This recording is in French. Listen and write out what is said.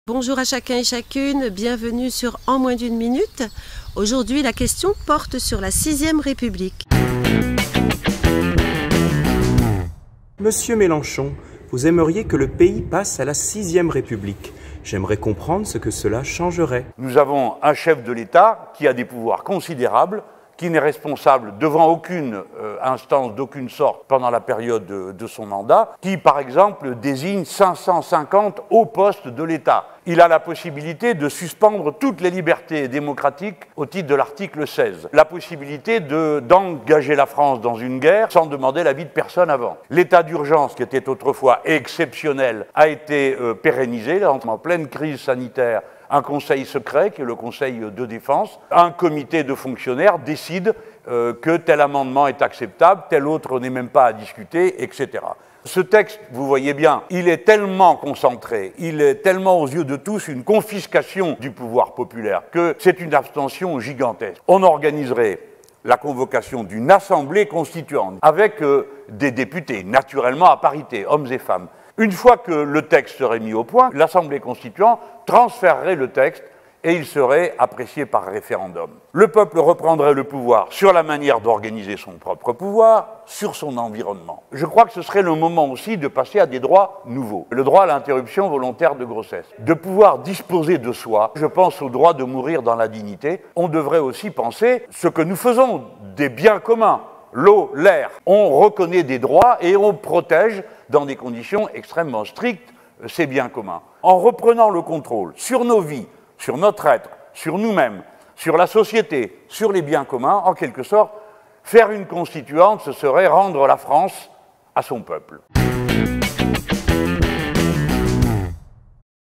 Bonjour à chacun et chacune, bienvenue sur En moins d'une minute. Aujourd'hui, la question porte sur la 6e République. Monsieur Mélenchon, vous aimeriez que le pays passe à la 6e République. J'aimerais comprendre ce que cela changerait. Nous avons un chef de l'État qui a des pouvoirs considérables, qui n'est responsable devant aucune instance d'aucune sorte pendant la période de son mandat, qui, par exemple, désigne 550 hauts postes de l'État. Il a la possibilité de suspendre toutes les libertés démocratiques au titre de l'article 16. La possibilité d'engager la France dans une guerre sans demander l'avis de personne avant. L'état d'urgence, qui était autrefois exceptionnel, a été pérennisé en pleine crise sanitaire. Un conseil secret, qui est le conseil de défense, un comité de fonctionnaires décide que tel amendement est acceptable, tel autre n'est même pas à discuter, etc. Ce texte, vous voyez bien, il est tellement concentré, il est tellement aux yeux de tous une confiscation du pouvoir populaire que c'est une abstention gigantesque. On organiserait la convocation d'une assemblée constituante avec des députés, naturellement à parité, hommes et femmes. Une fois que le texte serait mis au point, l'Assemblée constituante transférerait le texte et il serait apprécié par référendum. Le peuple reprendrait le pouvoir sur la manière d'organiser son propre pouvoir, sur son environnement. Je crois que ce serait le moment aussi de passer à des droits nouveaux. Le droit à l'interruption volontaire de grossesse. De pouvoir disposer de soi, je pense au droit de mourir dans la dignité. On devrait aussi penser ce que nous faisons des biens communs. L'eau, l'air. On reconnaît des droits et on protège dans des conditions extrêmement strictes ces biens communs. En reprenant le contrôle sur nos vies, sur notre être, sur nous-mêmes, sur la société, sur les biens communs, en quelque sorte, faire une constituante, ce serait rendre la France à son peuple.